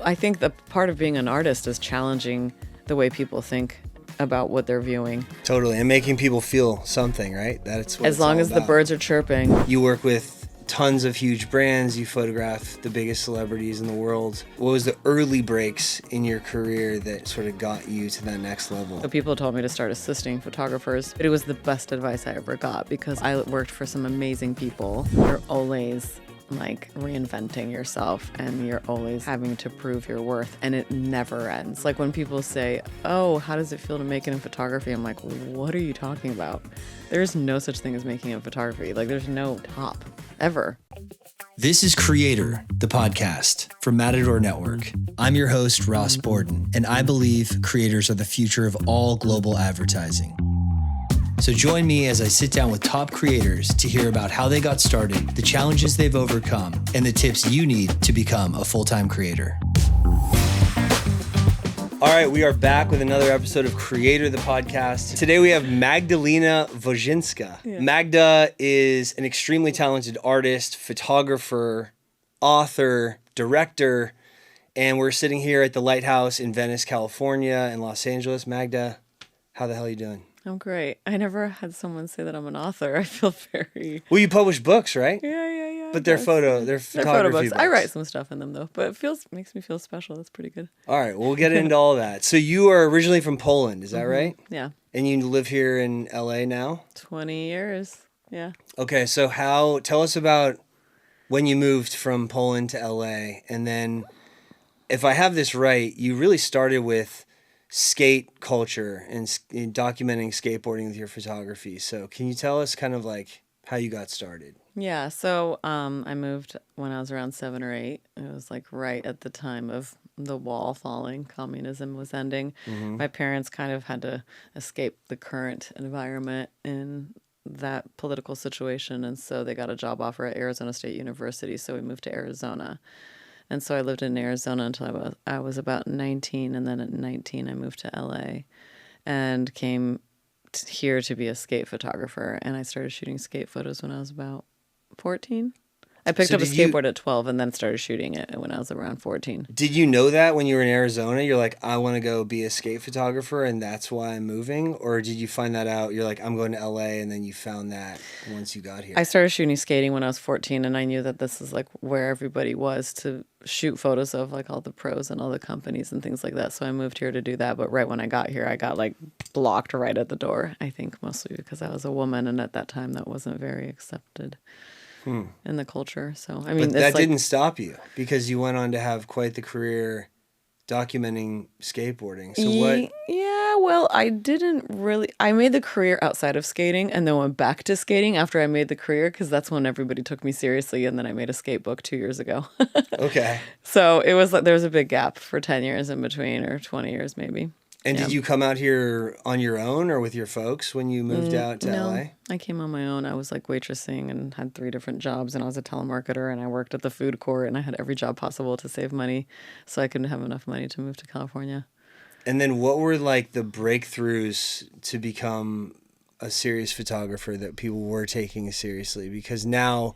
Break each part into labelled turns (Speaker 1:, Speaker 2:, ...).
Speaker 1: I think the part of being an artist is challenging the way people think about what they're viewing.
Speaker 2: Totally. And making people feel something, right? That's what
Speaker 1: as long as the birds are chirping.
Speaker 2: You work with tons of huge brands. You photograph the biggest celebrities in the world. What was the early breaks in your career that sort of got you to that next level?
Speaker 1: So people told me to start assisting photographers. It was the best advice I ever got because I worked for some amazing people. You're always like reinventing yourself and you're always having to prove your worth, and it never ends. Like when people say, oh, how does it feel to make it in photography? I'm like, what are you talking about? There's no such thing as making it in photography. Like there's no top ever.
Speaker 3: This is Creator, the podcast from Matador Network. I'm your host, Ross Borden, and I believe creators are the future of all global advertising. So join me as I sit down with top creators to hear about how they got started, the challenges they've overcome, and the tips you need to become a full-time creator.
Speaker 2: All right, we are back with another episode of Creator, the podcast. Today we have Magdalena Wosinska. Yeah. Magda is an extremely talented artist, photographer, author, director, and we're sitting here at the Lighthouse in Venice, California, and Los Angeles. Magda, how the hell are you doing?
Speaker 1: I'm great. I never had someone say that I'm an author. I feel very...
Speaker 2: Well, you publish books, right?
Speaker 1: Yeah.
Speaker 2: But they're photography books.
Speaker 1: I write some stuff in them, though. But it makes me feel special. That's pretty good.
Speaker 2: All right. Well, we'll get into all that. So you are originally from Poland. Is that right?
Speaker 1: Yeah.
Speaker 2: And you live here in LA now?
Speaker 1: 20 years. Yeah.
Speaker 2: Okay. So tell us about when you moved from Poland to LA. And then if I have this right, you really started with skate culture and documenting skateboarding with your photography. So can you tell us kind of like how you got started?
Speaker 1: Yeah, so I moved when I was around 7 or 8. It was like right at the time of the wall falling. Communism was ending. Mm-hmm. My parents kind of had to escape the current environment in that political situation, and so they got a job offer at Arizona State University, so we moved to Arizona. And so I lived in Arizona until I was about 19, and then at 19 I moved to LA and came here to be a skate photographer, and I started shooting skate photos when I was about 14. I picked up a skateboard at 12 and then started shooting it when I was around 14.
Speaker 2: Did you know that when you were in Arizona? You're like, I want to go be a skate photographer and that's why I'm moving? Or did you find that out? You're like, I'm going to LA, and then you found that once you got here?
Speaker 1: I started shooting skating when I was 14, and I knew that this is like where everybody was to shoot photos of like all the pros and all the companies and things like that. So I moved here to do that. But right when I got here, I got like blocked right at the door. I think mostly because I was a woman, and at that time that wasn't very accepted in the culture. So I mean,
Speaker 2: but that didn't stop you, because you went on to have quite the career documenting skateboarding. So what?
Speaker 1: Yeah, well, I made the career outside of skating and then went back to skating after I made the career, because that's when everybody took me seriously, and then I made a skate book 2 years ago.
Speaker 2: Okay.
Speaker 1: So it was like there was a big gap for 10 years in between, or 20 years maybe.
Speaker 2: And did you come out here on your own or with your folks when you moved out to LA?
Speaker 1: I came on my own. I was like waitressing and had 3 different jobs, and I was a telemarketer, and I worked at the food court, and I had every job possible to save money so I couldn't have enough money to move to California.
Speaker 2: And then what were like the breakthroughs to become a serious photographer that people were taking seriously? Because now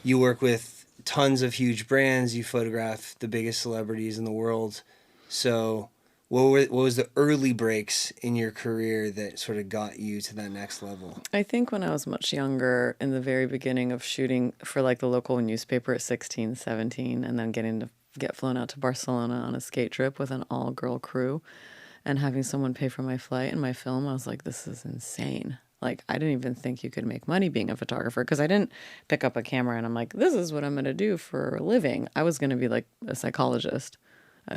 Speaker 2: you work with tons of huge brands. You photograph the biggest celebrities in the world. So what was the early breaks in your career that sort of got you to that next level?
Speaker 1: I think when I was much younger, in the very beginning of shooting for like the local newspaper at 16, 17, and then getting to get flown out to Barcelona on a skate trip with an all-girl crew and having someone pay for my flight and my film, I was like, this is insane. Like, I didn't even think you could make money being a photographer, because I didn't pick up a camera and I'm like, this is what I'm going to do for a living. I was going to be like a psychologist.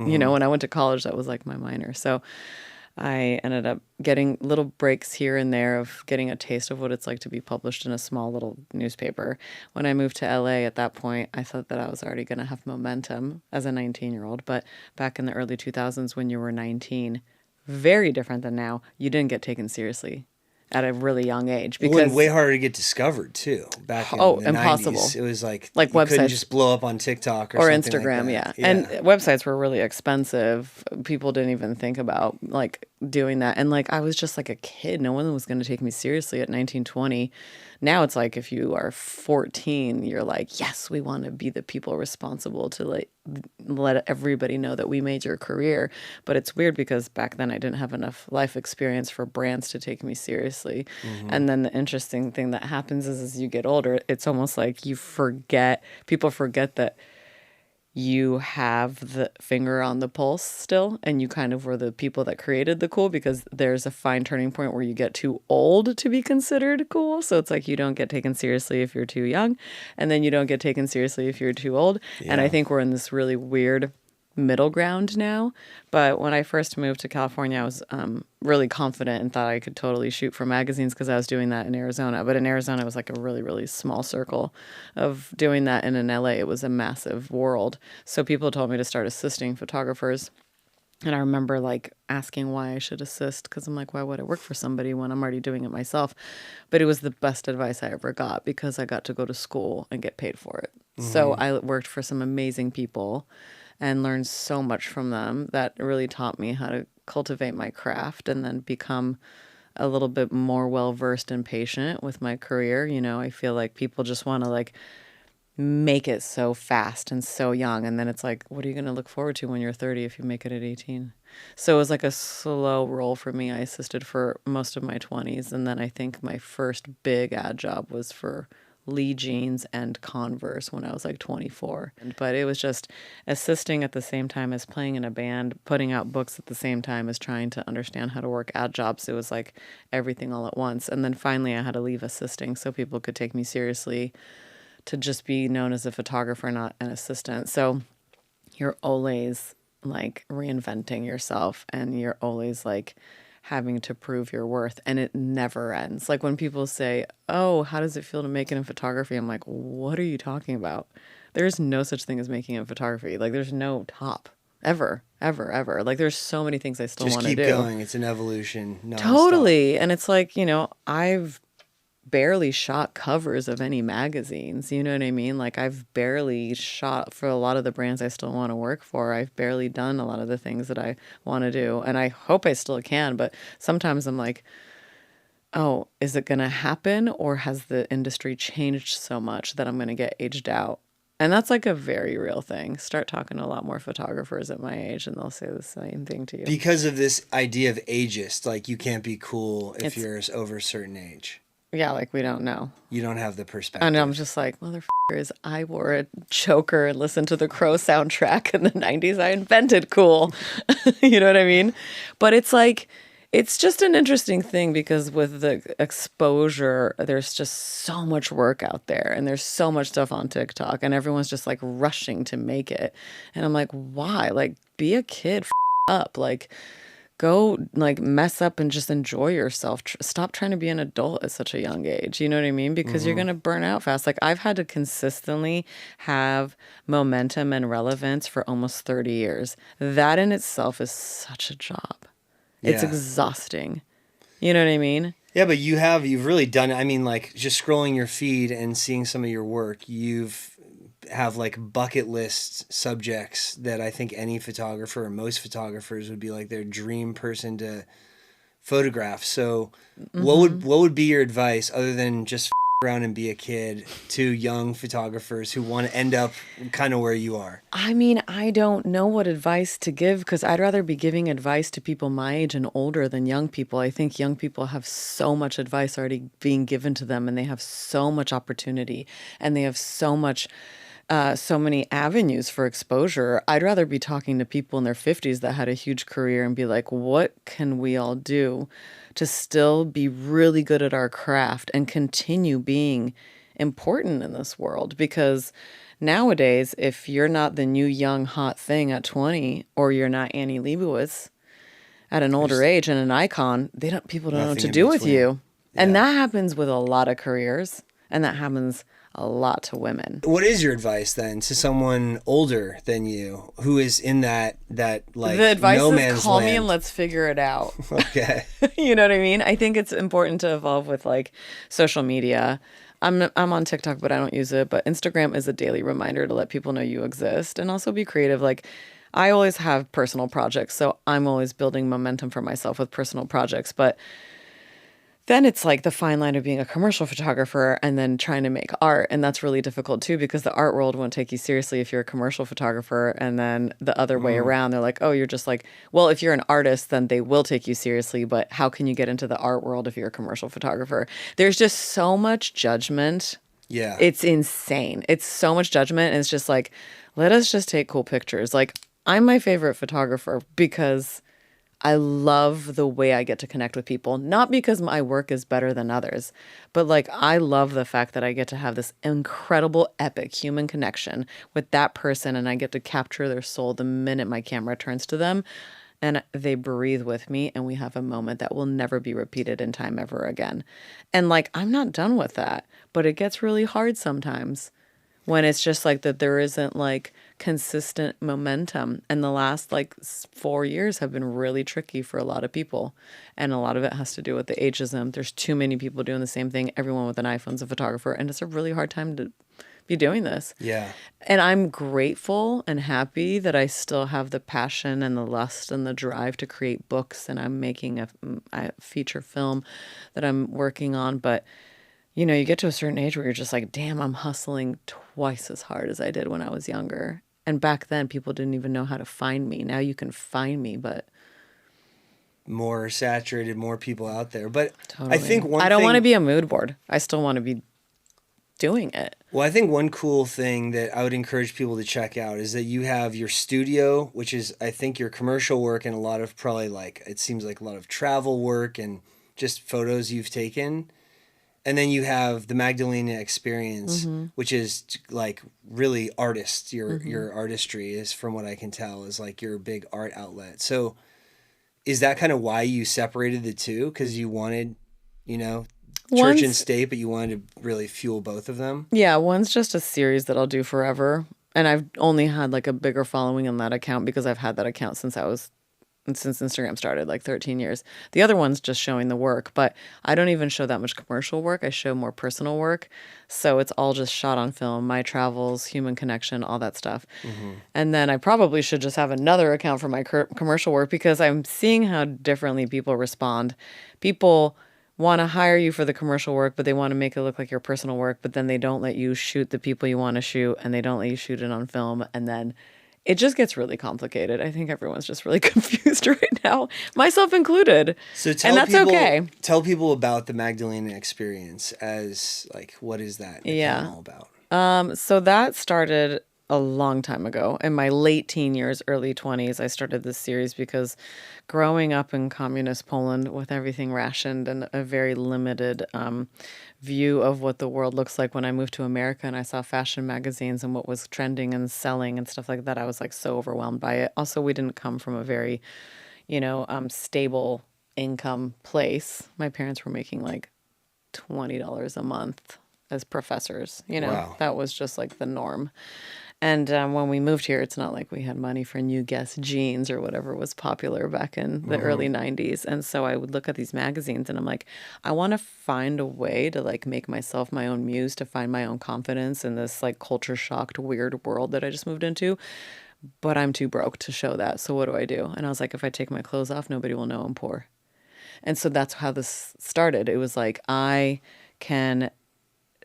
Speaker 1: You know, when I went to college, that was like my minor. So I ended up getting little breaks here and there of getting a taste of what it's like to be published in a small little newspaper. When I moved to LA at that point, I thought that I was already going to have momentum as a 19-year-old. But back in the early 2000s, when you were 19, very different than now, you didn't get taken seriously at a really young age.
Speaker 2: Because and way harder to get discovered too. Back in the
Speaker 1: impossible.
Speaker 2: 90s, it was like you
Speaker 1: websites
Speaker 2: couldn't just blow up on TikTok
Speaker 1: or
Speaker 2: something
Speaker 1: Instagram.
Speaker 2: like that.
Speaker 1: Yeah, and websites were really expensive. People didn't even think about like doing that. And like, I was just like a kid. No one was going to take me seriously at 19, 20. Now it's like, if you are 14, you're like, yes, we want to be the people responsible to like let everybody know that we made your career. But it's weird because back then I didn't have enough life experience for brands to take me seriously. And then the interesting thing that happens is as you get older, it's almost like people forget that you have the finger on the pulse still, and you kind of were the people that created the cool, because there's a fine turning point where you get too old to be considered cool. So it's like you don't get taken seriously if you're too young, and then you don't get taken seriously if you're too old. And I think we're in this really weird middle ground now. But when I first moved to California, I was really confident and thought I could totally shoot for magazines because I was doing that in Arizona. But in Arizona, it was like a really, really small circle of doing that. And in LA, it was a massive world. So people told me to start assisting photographers. And I remember like asking why I should assist, because I'm like, why would I work for somebody when I'm already doing it myself? But it was the best advice I ever got, because I got to go to school and get paid for it. So I worked for some amazing people and learned so much from them that really taught me how to cultivate my craft and then become a little bit more well-versed and patient with my career. You know, I feel like people just want to like make it so fast and so young. And then it's like, what are you going to look forward to when you're 30 if you make it at 18? So it was like a slow roll for me. I assisted for most of my 20s. And then I think my first big ad job was for Lee Jeans and Converse when I was like 24. But it was just assisting at the same time as playing in a band, putting out books at the same time as trying to understand how to work ad jobs. It was like everything all at once. And then finally I had to leave assisting so people could take me seriously, to just be known as a photographer, not an assistant. So you're always like reinventing yourself, and you're always like having to prove your worth, and it never ends. Like when people say, oh, how does it feel to make it in photography? I'm like, what are you talking about? There's no such thing as making it in photography. Like there's no top ever. Like there's so many things I still want to do.
Speaker 2: Just keep going. It's an evolution. Nonstop.
Speaker 1: Totally. And it's like, you know, I've barely shot covers of any magazines. You know what I mean? Like I've barely shot for a lot of the brands I still want to work for. I've barely done a lot of the things that I want to do. And I hope I still can. But sometimes I'm like, oh, is it going to happen? Or has the industry changed so much that I'm going to get aged out? And that's like a very real thing. Start talking to a lot more photographers at my age and they'll say the same thing to you.
Speaker 2: Because of this idea of ageist, like you can't be cool if you're over a certain age.
Speaker 1: Yeah, like we don't know.
Speaker 2: You don't have the perspective.
Speaker 1: And I'm just like, motherfuckers, I wore a choker and listened to the Crow soundtrack in the 90s. I invented cool. You know what I mean? But it's like, it's just an interesting thing because with the exposure, there's just so much work out there and there's so much stuff on TikTok and everyone's just like rushing to make it. And I'm like, why? Like, be a kid, up. Like, go like mess up and just enjoy yourself. Stop trying to be an adult at such a young age. You know what I mean? Because you're going to burn out fast. Like I've had to consistently have momentum and relevance for almost 30 years. That in itself is such a job. It's exhausting. You know what I mean?
Speaker 2: Yeah, but you've really done it. I mean, like just scrolling your feed and seeing some of your work, have like bucket list subjects that I think any photographer or most photographers would be like their dream person to photograph. So what would be your advice other than just around and be a kid to young photographers who want to end up kind of where you are?
Speaker 1: I mean, I don't know what advice to give because I'd rather be giving advice to people my age and older than young people. I think young people have so much advice already being given to them and they have so much opportunity and they have so many avenues for exposure. I'd rather be talking to people in their 50s that had a huge career and be like, what can we all do to still be really good at our craft and continue being important in this world? Because nowadays, if you're not the new young hot thing at 20 or you're not Annie Leibovitz at an older age and an icon, people don't know what to do with you. Yeah. And that happens with a lot of careers and that happens a lot to women.
Speaker 2: What is your advice then to someone older than you who is in that like
Speaker 1: the advice
Speaker 2: no
Speaker 1: is
Speaker 2: man's
Speaker 1: call
Speaker 2: land?
Speaker 1: Me and let's figure it out.
Speaker 2: Okay.
Speaker 1: You know what I mean? I think it's important to evolve with like social media. I'm on TikTok, but I don't use it. But Instagram is a daily reminder to let people know you exist and also be creative. Like I always have personal projects, so I'm always building momentum for myself with personal projects. But then it's like the fine line of being a commercial photographer and then trying to make art. And that's really difficult too, because the art world won't take you seriously if you're a commercial photographer. And then the other way around, they're like, oh, you're just like, well, if you're an artist, then they will take you seriously. But how can you get into the art world if you're a commercial photographer? There's just so much judgment.
Speaker 2: Yeah.
Speaker 1: It's insane. It's so much judgment. And it's just like, let us just take cool pictures. Like, I'm my favorite photographer because I love the way I get to connect with people, not because my work is better than others, but like I love the fact that I get to have this incredible, epic human connection with that person, and I get to capture their soul the minute my camera turns to them and they breathe with me, and we have a moment that will never be repeated in time ever again. And like, I'm not done with that, but it gets really hard sometimes when it's just like that there isn't like consistent momentum. And the last like 4 years have been really tricky for a lot of people. And a lot of it has to do with the ageism. There's too many people doing the same thing. Everyone with an iPhone's a photographer. And it's a really hard time to be doing this.
Speaker 2: Yeah.
Speaker 1: And I'm grateful and happy that I still have the passion and the lust and the drive to create books. And I'm making a feature film that I'm working on. But you know, you get to a certain age where you're just like, damn, I'm hustling twice as hard as I did when I was younger. And back then, people didn't even know how to find me. Now you can find me, but
Speaker 2: More saturated, more people out there. But
Speaker 1: totally.
Speaker 2: I think
Speaker 1: I don't want to be a mood board. I still want to be doing it.
Speaker 2: Well, I think one cool thing that I would encourage people to check out is that you have your studio, which is, I think, your commercial work and a lot of probably like, it seems like a lot of travel work and just photos you've taken. And then you have the Magdalena Experience, which is like really artist. Your artistry is, from what I can tell, is like your big art outlet. So is that kind of why you separated the two? Because you wanted, you know, church and state, but you wanted to really fuel both of them?
Speaker 1: Yeah, one's just a series that I'll do forever. And I've only had like a bigger following on that account because I've had that account since Instagram started, like 13 years. The other one's just showing the work, but I don't even show that much commercial work. I show more personal work. So it's all just shot on film, my travels, human connection, all that stuff. And then I probably should just have another account for my commercial work because I'm seeing how differently people respond. People want to hire you for the commercial work, but they want to make it look like your personal work, but then they don't let you shoot the people you want to shoot, and they don't let you shoot it on film. And then it just gets really complicated. I think everyone's just really confused right now, myself included.
Speaker 2: So
Speaker 1: and that's okay.
Speaker 2: Tell people about the Magdalena Experience as like, what is that all about?
Speaker 1: So that started a long time ago. In my late teen years, early 20s, I started this series because growing up in communist Poland with everything rationed and a very limited view of what the world looks like, when I moved to America and I saw fashion magazines and what was trending and selling and stuff like that, I was like so overwhelmed by it. Also, we didn't come from a very, stable income place. My parents were making like $20 a month as professors.
Speaker 2: Wow.
Speaker 1: That was just like the norm. And when we moved here, it's not like we had money for new Guess jeans or whatever was popular back in the early 90s. And so I would look at these magazines and I'm like, I want to find a way to like make myself my own muse, to find my own confidence in this like culture shocked, weird world that I just moved into. But I'm too broke to show that. So what do I do? And I was like, if I take my clothes off, nobody will know I'm poor. And so that's how this started. It was like, I can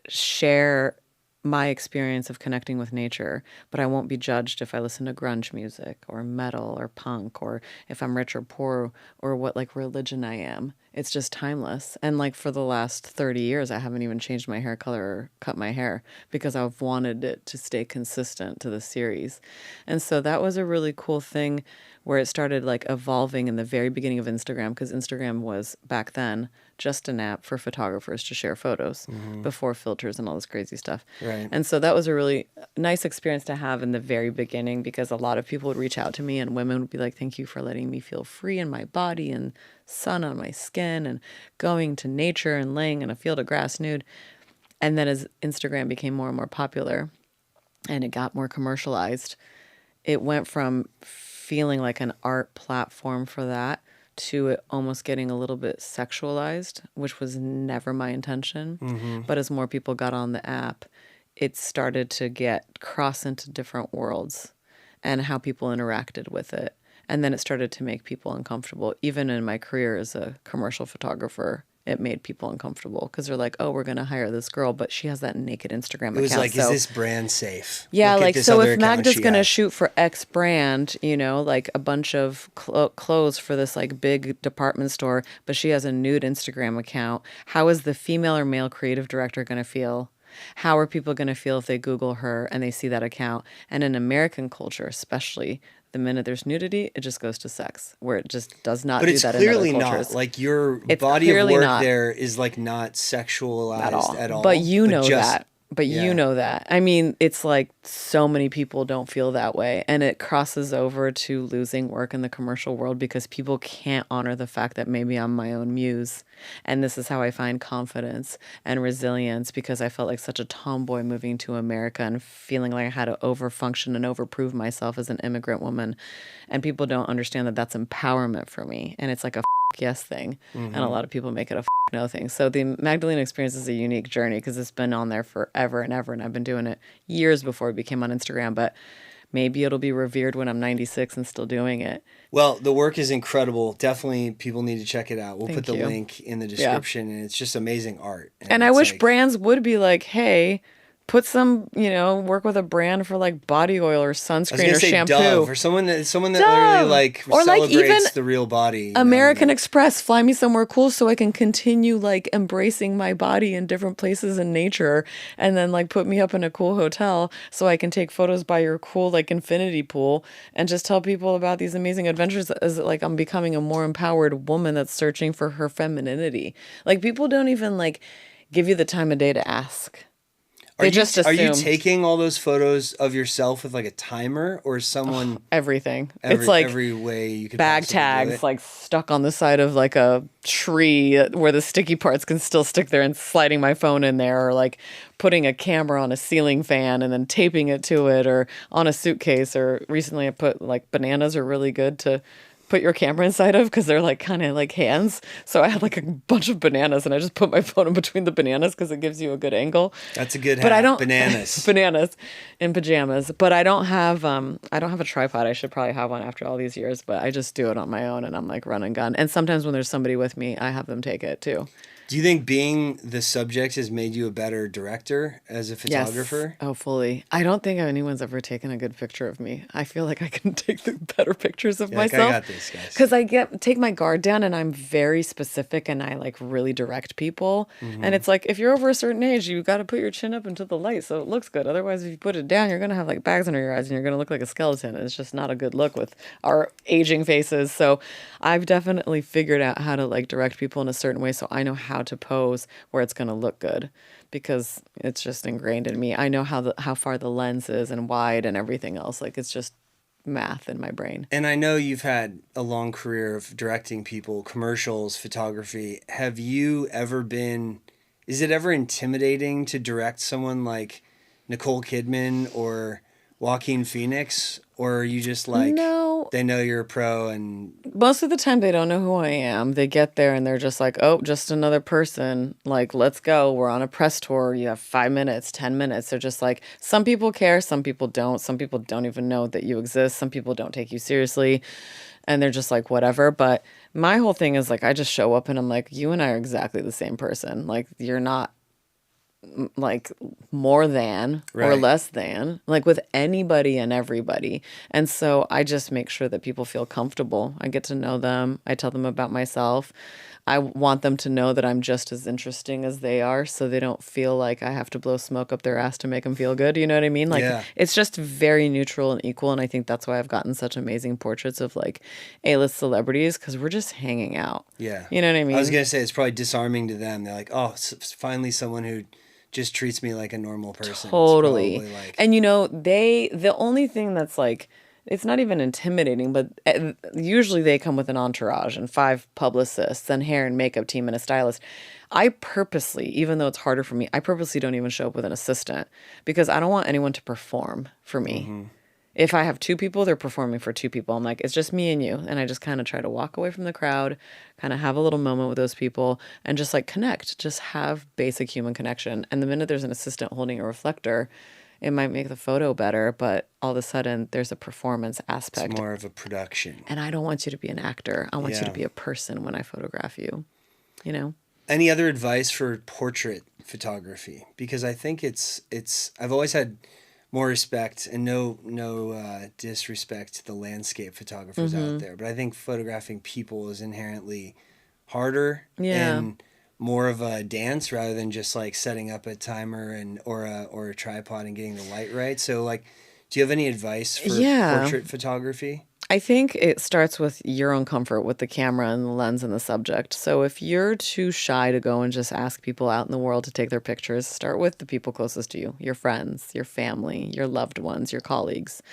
Speaker 1: share my experience of connecting with nature, but I won't be judged if I listen to grunge music or metal or punk, or if I'm rich or poor, or what like religion I am. It's just timeless. And like for the last 30 years, I haven't even changed my hair color or cut my hair because I've wanted it to stay consistent to the series. And so that was a really cool thing where it started like evolving in the very beginning of Instagram, because Instagram was back then just an app for photographers to share photos before filters and all this crazy stuff.
Speaker 2: Right.
Speaker 1: And so that was a really nice experience to have in the very beginning, because a lot of people would reach out to me and women would be like, thank you for letting me feel free in my body and sun on my skin and going to nature and laying in a field of grass nude. And then as Instagram became more and more popular and it got more commercialized, it went from feeling like an art platform for that to it almost getting a little bit sexualized, which was never my intention. But as more people got on the app, it started to cross into different worlds. and how people interacted with it. And then it started to make people uncomfortable. Even in my career as a commercial photographer, it made people uncomfortable because they're like, oh, we're going to hire this girl, but she has that naked Instagram account.
Speaker 2: It was like,
Speaker 1: so,
Speaker 2: is this brand safe?
Speaker 1: yeah,
Speaker 2: Look at
Speaker 1: like,
Speaker 2: this
Speaker 1: so
Speaker 2: other
Speaker 1: if
Speaker 2: account
Speaker 1: Magda's
Speaker 2: she
Speaker 1: going to
Speaker 2: has.
Speaker 1: shoot for X brand, you know, like a bunch of clothes for this like big department store, but she has a nude Instagram account, how is the female or male creative director going to feel? How are people going to feel if they Google her and they see that account? And in American culture, especially, the minute there's nudity, it just goes to sex, where it just does not
Speaker 2: But
Speaker 1: do
Speaker 2: it's
Speaker 1: that in other
Speaker 2: clearly
Speaker 1: cultures.
Speaker 2: not. Like, your
Speaker 1: It's
Speaker 2: body of
Speaker 1: clearly
Speaker 2: work
Speaker 1: not.
Speaker 2: there is like not sexualized at all.
Speaker 1: But you know
Speaker 2: just-
Speaker 1: that. But
Speaker 2: yeah.
Speaker 1: you know that. I mean, it's like so many people don't feel that way. And it crosses over to losing work in the commercial world because people can't honor the fact that maybe I'm my own muse. And this is how I find confidence and resilience, because I felt like such a tomboy moving to America and feeling like I had to overfunction and overprove myself as an immigrant woman. And people don't understand that that's empowerment for me. And it's like a yes thing. And a lot of people make it a no thing. So the Magdalena Experience is a unique journey because it's been on there forever and ever. And I've been doing it years before it became on Instagram. But maybe it'll be revered when I'm 96 and still doing it.
Speaker 2: Well, the work is incredible. Definitely people need to check it out. We'll put the
Speaker 1: you.
Speaker 2: link in the description. And it's just amazing art.
Speaker 1: And I
Speaker 2: it's
Speaker 1: wish
Speaker 2: like-
Speaker 1: brands would be like, hey, put some, you know, work with a brand for like body oil or
Speaker 2: I was
Speaker 1: sunscreen
Speaker 2: gonna
Speaker 1: or
Speaker 2: say
Speaker 1: shampoo.
Speaker 2: Dove, or someone that
Speaker 1: Dove!
Speaker 2: literally like
Speaker 1: Or, like,
Speaker 2: celebrates
Speaker 1: even
Speaker 2: the real body. you know?
Speaker 1: American Express, fly me somewhere cool so I can continue like embracing my body in different places in nature, and then like put me up in a cool hotel so I can take photos by your cool like infinity pool and just tell people about these amazing adventures as like I'm becoming a more empowered woman that's searching for her femininity. Like, people don't even like give you the time of day to ask. They just
Speaker 2: Are you
Speaker 1: assume.
Speaker 2: taking all those photos of yourself with like a timer, or someone
Speaker 1: Everything. It's like
Speaker 2: every way you could
Speaker 1: bag
Speaker 2: possibly do
Speaker 1: tags
Speaker 2: it?
Speaker 1: like stuck on the side of like a tree where the sticky parts can still stick there, and sliding my phone in there, or like putting a camera on a ceiling fan and then taping it to it, or on a suitcase. Or recently I put like bananas are really good to put your camera inside of because they're like kind of like hands. So I had like a bunch of bananas and I just put my phone in between the bananas because it gives you a good angle.
Speaker 2: That's a good
Speaker 1: But I
Speaker 2: hack.
Speaker 1: don't
Speaker 2: Bananas.
Speaker 1: bananas in pajamas. But I don't have a tripod. I should probably have one after all these years, but I just do it on my own and I'm like run and gun. And sometimes when there's somebody with me, I have them take it too.
Speaker 2: Do you think being the subject has made you a better director as a photographer?
Speaker 1: Yes. Oh, fully. I don't think anyone's ever taken a good picture of me. I feel like I can take the better pictures of
Speaker 2: You're like,
Speaker 1: myself.
Speaker 2: I got this, guys.
Speaker 1: Because I take my guard down and I'm very specific and I like really direct people. And it's like, if you're over a certain age, you got to put your chin up into the light so it looks good. Otherwise, if you put it down, you're going to have like bags under your eyes and you're going to look like a skeleton. It's just not a good look with our aging faces. So I've definitely figured out how to like direct people in a certain way so I know how to pose where it's going to look good, because it's just ingrained in me. I know how far the lens is and wide and everything else. Like, it's just math in my brain.
Speaker 2: And I know you've had a long career of directing people, commercials, photography. Have you ever been, is it ever intimidating to direct someone like Nicole Kidman or Joaquin Phoenix? Or are you just like,
Speaker 1: No.
Speaker 2: they know you're a pro and...
Speaker 1: Most of the time they don't know who I am. They get there and they're just like, oh, just another person. Like, let's go. We're on a press tour. You have 5 minutes, 10 minutes. They're just like, some people care, some people don't. Some people don't even know that you exist. Some people don't take you seriously. And they're just like, whatever. But my whole thing is like, I just show up and I'm like, you and I are exactly the same person. Like, you're not like more than or
Speaker 2: Right.
Speaker 1: less than, like with anybody and everybody. And so I just make sure that people feel comfortable. I get to know them. I tell them about myself. I want them to know that I'm just as interesting as they are, so they don't feel like I have to blow smoke up their ass to make them feel good. You know what I mean? Like,
Speaker 2: Yeah.
Speaker 1: it's just very neutral and equal. And I think that's why I've gotten such amazing portraits of like A-list celebrities, because we're just hanging out.
Speaker 2: Yeah.
Speaker 1: You know what I mean?
Speaker 2: I was going to say, it's probably disarming to them. They're like, oh, finally someone who just treats me like a normal person. It's
Speaker 1: Totally.
Speaker 2: probably like,
Speaker 1: And you know, the only thing that's like, it's not even intimidating, but usually they come with an entourage and 5 publicists and hair and makeup team and a stylist. I purposely, even though it's harder for me, I purposely don't even show up with an assistant because I don't want anyone to perform for me. If I have 2 people, they're performing for 2 people. I'm like, it's just me and you. And I just kind of try to walk away from the crowd, kind of have a little moment with those people and just like connect, just have basic human connection. And the minute there's an assistant holding a reflector, It might make the photo better, but all of a sudden there's a performance aspect.
Speaker 2: It's more of a production.
Speaker 1: And I don't want you to be an actor. I want you to
Speaker 2: Yeah.
Speaker 1: be a person when I photograph you, you know?
Speaker 2: Any other advice for portrait photography? Because I think it's I've always had more respect and no disrespect to the landscape photographers out there, but I think photographing people is inherently harder
Speaker 1: Yeah.
Speaker 2: and more of a dance rather than just like setting up a timer and or a tripod and getting the light right. So like, do you have any advice for
Speaker 1: Yeah.
Speaker 2: portrait photography?
Speaker 1: I think it starts with your own comfort with the camera and the lens and the subject. So if you're too shy to go and just ask people out in the world to take their pictures, start with the people closest to you, your friends, your family, your loved ones, your colleagues.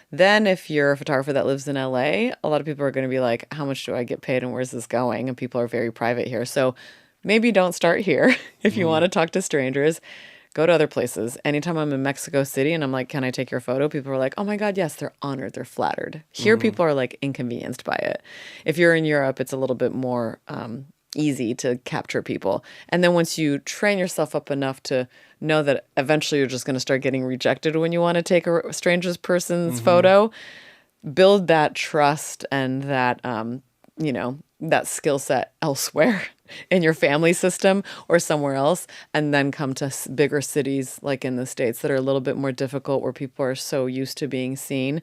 Speaker 1: Then if you're a photographer that lives in LA, a lot of people are going to be like, how much do I get paid and where's this going? And people are very private here. So maybe don't start here. If you want to talk to strangers, go to other places. Anytime I'm in Mexico City and I'm like, can I take your photo? People are like, oh my God, yes, they're honored. They're flattered. Here, people are like inconvenienced by it. If you're in Europe, it's a little bit more easy to capture people. And then once you train yourself up enough to know that eventually you're just going to start getting rejected when you want to take a stranger's person's photo, build that trust and that, that skill set elsewhere in your family system or somewhere else, and then come to bigger cities like in the States that are a little bit more difficult, where people are so used to being seen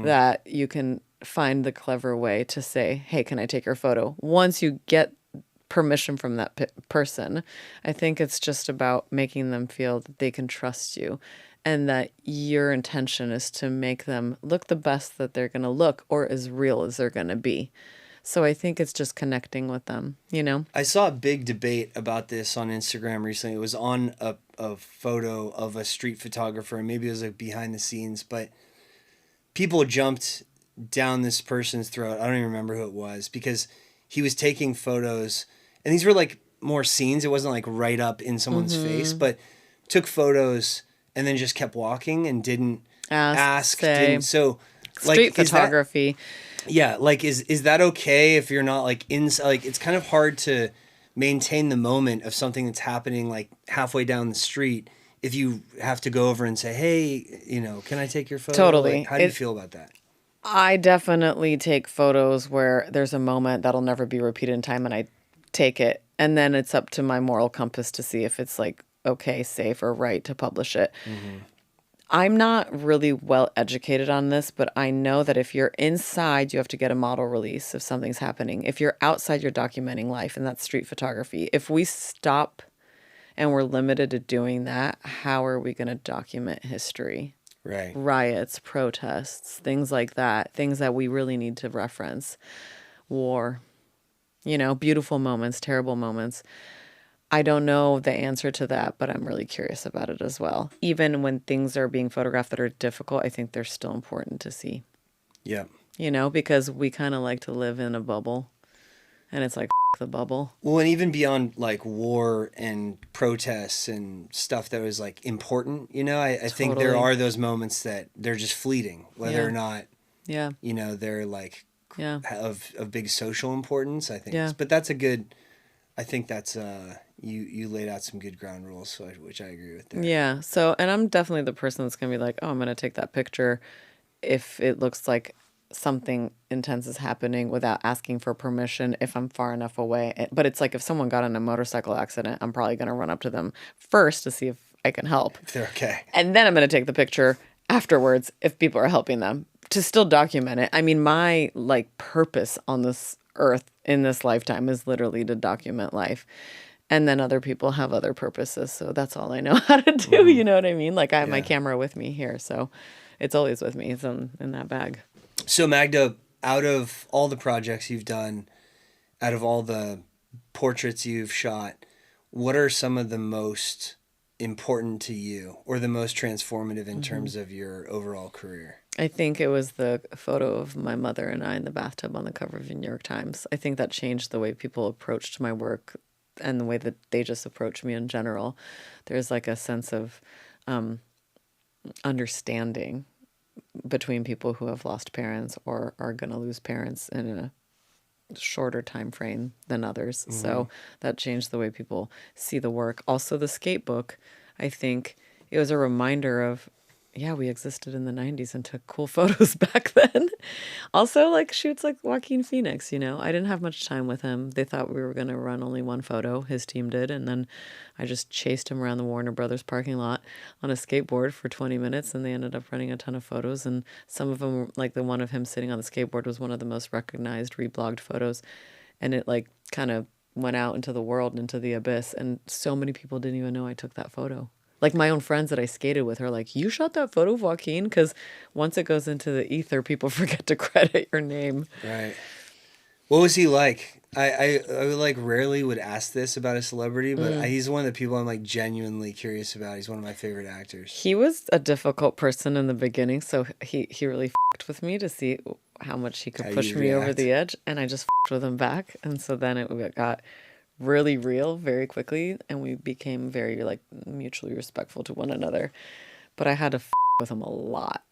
Speaker 1: that you can find the clever way to say, hey, can I take your photo? Once you get permission from that person, I think it's just about making them feel that they can trust you and that your intention is to make them look the best that they're going to look or as real as they're going to be. So I think it's just connecting with them, you know?
Speaker 2: I saw a big debate about this on Instagram recently. It was on a photo of a street photographer, and maybe it was like behind the scenes, but people jumped down this person's throat. I don't even remember who it was, because he was taking photos, and these were like more scenes. It wasn't like right up in someone's face, but took photos and then just kept walking and didn't ask.
Speaker 1: Say,
Speaker 2: so like,
Speaker 1: street photography.
Speaker 2: Yeah, like is that okay if you're not like inside? Like, it's kind of hard to maintain the moment of something that's happening like halfway down the street if you have to go over and say, hey, can I take your photo?
Speaker 1: Totally.
Speaker 2: Like, how do you feel about that?
Speaker 1: I definitely take photos where there's a moment that'll never be repeated in time, and I take it. And then it's up to my moral compass to see if it's like okay, safe, or right to publish it. I'm not really well educated on this, but I know that if you're inside, you have to get a model release if something's happening. If you're outside, you're documenting life, and that's street photography. If we stop and we're limited to doing that, how are we going to document history?
Speaker 2: Right.
Speaker 1: Riots, protests, things like that, things that we really need to reference. War, beautiful moments, terrible moments. I don't know the answer to that, but I'm really curious about it as well. Even when things are being photographed that are difficult, I think they're still important to see.
Speaker 2: Yeah.
Speaker 1: Because we kind of like to live in a bubble, and it's like the bubble.
Speaker 2: Well, and even beyond like war and protests and stuff that was like important, I think there are those moments that they're just fleeting, whether or not, they're like of big social importance. I think, but that's I think that's you laid out some good ground rules, which I agree with there.
Speaker 1: Yeah. So, and I'm definitely the person that's going to be like, oh, I'm going to take that picture if it looks like something intense is happening without asking for permission if I'm far enough away. But it's like if someone got in a motorcycle accident, I'm probably going to run up to them first to see if I can help.
Speaker 2: If they're okay.
Speaker 1: And then I'm going to take the picture afterwards if people are helping them to still document it. I mean, my purpose on this earth in this lifetime is literally to document life. And then other people have other purposes. So that's all I know how to do. You know what I mean? Like I have my camera with me here. So it's always with me. It's in that bag.
Speaker 2: So Magda, out of all the projects you've done, out of all the portraits you've shot, what are some of the most important to you or the most transformative in terms of your overall career?
Speaker 1: I think it was the photo of my mother and I in the bathtub on the cover of the New York Times. I think that changed the way people approached my work and the way that they just approach me in general. There's like a sense of understanding between people who have lost parents or are going to lose parents in a shorter time frame than others. So that changed the way people see the work. Also, the skate book, I think, it was a reminder of, yeah, we existed in the 90s and took cool photos back then. Also, like shoots like Joaquin Phoenix, you know, I didn't have much time with him. They thought we were going to run only one photo. His team did. And then I just chased him around the Warner Brothers parking lot on a skateboard for 20 minutes. And they ended up running a ton of photos. And some of them, like the one of him sitting on the skateboard, was one of the most recognized reblogged photos. And it like kind of went out into the world, into the abyss. And so many people didn't even know I took that photo. Like my own friends that I skated with are like, you shot that photo of Joaquin? Because once it goes into the ether, people forget to credit your name.
Speaker 2: Right. What was he like? I like rarely would ask this about a celebrity, but he's one of the people I'm like genuinely curious about. He's one of my favorite actors.
Speaker 1: He was a difficult person in the beginning, so he really f***ed with me to see how much he could push me over the edge, and I just f***ed with him back. And so then it got really real very quickly, and we became very like mutually respectful to one another. But I had to f*** with him a lot.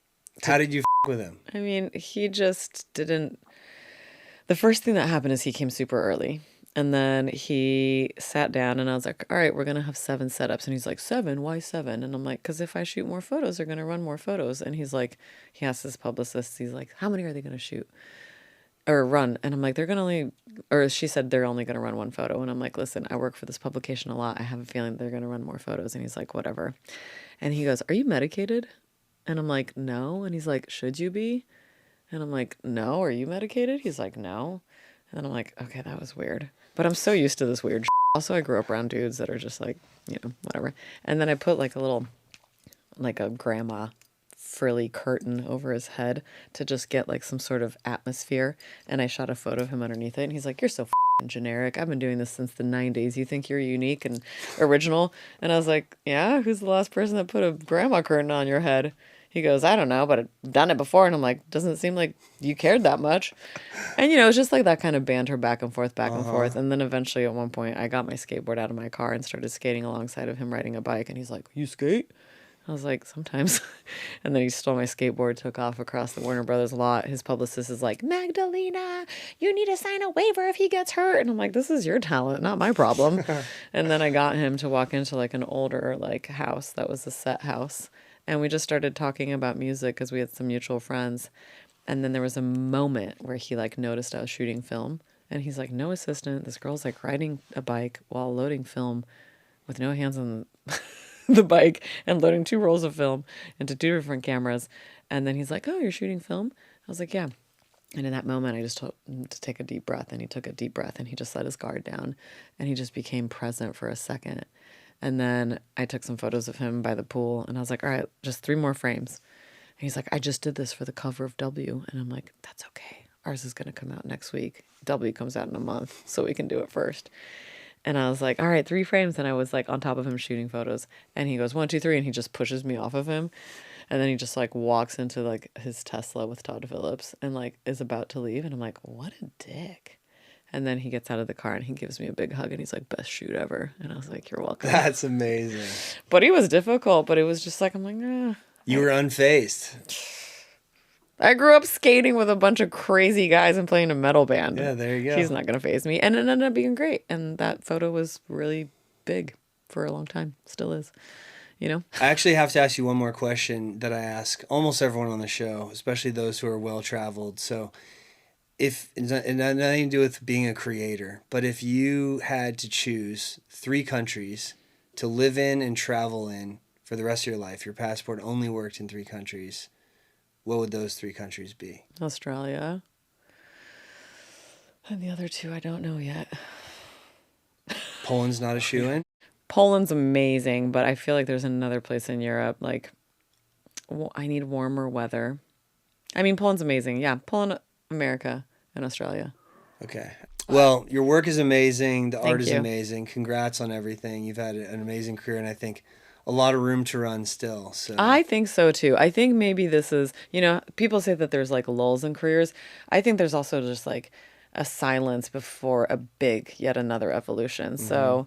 Speaker 2: How did you f*** with him?
Speaker 1: I mean, he just didn't. The first thing that happened is he came super early, and then he sat down, and I was like, all right, we're gonna have 7 setups. And he's like, 7? Why 7? And I'm like, because if I shoot more photos, they're gonna run more photos. And he's like, he asked his publicist, he's like, how many are they gonna shoot or run? And I'm like, they're gonna only, or she said they're only gonna run 1 photo. And I'm like, listen, I work for this publication a lot. I have a feeling they're gonna run more photos. And he's like, whatever. And he goes, are you medicated? And I'm like, no. And he's like, should you be? And I'm like, no. Are you medicated? He's like, no. And then I'm like, okay, that was weird. But I'm so used to this weird shit. Also, I grew up around dudes that are just like, you know, whatever. And then I put like a little, like a grandma frilly curtain over his head to just get like some sort of atmosphere. And I shot a photo of him underneath it. And he's like, you're so f***ing generic. I've been doing this since the 90s. You think you're unique and original? And I was like, yeah, who's the last person that put a grandma curtain on your head? He goes, I don't know, but I've done it before. And I'm like, doesn't seem like you cared that much. And, you know, it's just like that kind of banter back and forth, back and forth. And then eventually at one point, I got my skateboard out of my car and started skating alongside of him riding a bike. And he's like, you skate? I was like, sometimes. And then he stole my skateboard, took off across the Warner Brothers lot. His publicist is like, Magdalena, you need to sign a waiver if he gets hurt. And I'm like, this is your talent, not my problem. And then I got him to walk into like an older like house that was a set house. And we just started talking about music because we had some mutual friends. And then there was a moment where he like noticed I was shooting film. And he's like, no assistant. This girl's like riding a bike while loading film with no hands on the bike and loading 2 rolls of film into 2 different cameras. And then he's like, oh, you're shooting film? I was like, yeah. And in that moment, I just told him to take a deep breath. And he took a deep breath and he just let his guard down. And he just became present for a second. And then I took some photos of him by the pool. And I was like, all right, just 3 more frames. And he's like, I just did this for the cover of W. And I'm like, that's okay. Ours is going to come out next week. W comes out in a month, so we can do it first. And I was like, all right, 3 frames. And I was like on top of him shooting photos. And he goes, 1, 2, 3. And he just pushes me off of him. And then he just like walks into like his Tesla with Todd Phillips and like is about to leave. And I'm like, what a dick. And then he gets out of the car and he gives me a big hug and he's like, best shoot ever. And I was like, you're welcome.
Speaker 2: That's amazing.
Speaker 1: But he was difficult, but it was just like, I'm like, eh.
Speaker 2: You were unfazed.
Speaker 1: I grew up skating with a bunch of crazy guys and playing a metal band.
Speaker 2: Yeah, there you go.
Speaker 1: He's not going to faze me. And it ended up being great. And that photo was really big for a long time. Still is, you know?
Speaker 2: I actually have to ask you one more question that I ask almost everyone on the show, especially those who are well-traveled. So if it's nothing to do with being a creator, but if you had to choose 3 countries to live in and travel in for the rest of your life, your passport only worked in 3 countries, what would those 3 countries be?
Speaker 1: Australia. And the other 2, I don't know yet.
Speaker 2: Poland's not a shoo-in?
Speaker 1: Poland's amazing, but I feel like there's another place in Europe. Like, I need warmer weather. I mean, Poland's amazing. Yeah, Poland, America, and Australia.
Speaker 2: Okay. Well, your work is amazing. The
Speaker 1: Thank
Speaker 2: art is
Speaker 1: you.
Speaker 2: amazing. Congrats on everything. You've had an amazing career, and I think a lot of room to run still. So
Speaker 1: I think so too. I think maybe this is, you know, people say that there's like lulls in careers. I think there's also just like a silence before a big, yet another evolution. So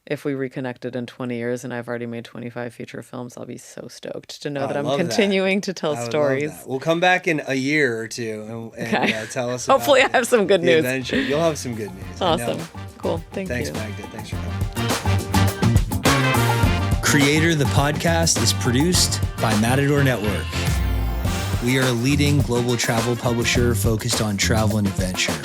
Speaker 1: if we reconnected in 20 years and I've already made 25 feature films, I'll be so stoked to know that I'm continuing to tell stories.
Speaker 2: We'll come back in a year or 2 and tell us
Speaker 1: Hopefully
Speaker 2: about
Speaker 1: I have some good
Speaker 2: the
Speaker 1: news.
Speaker 2: adventure. You'll have some good news. I know.
Speaker 1: Awesome. Cool. Thanks
Speaker 2: Thanks,
Speaker 1: you.
Speaker 2: Magda. Thanks for coming.
Speaker 3: Creator, the podcast, is produced by Matador Network. We are a leading global travel publisher focused on travel and adventure.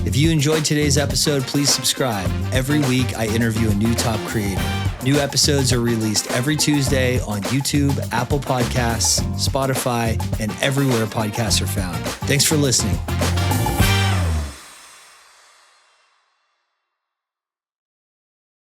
Speaker 3: If you enjoyed today's episode, please subscribe. Every week, I interview a new top creator. New episodes are released every Tuesday on YouTube, Apple Podcasts, Spotify, and everywhere podcasts are found. Thanks for listening.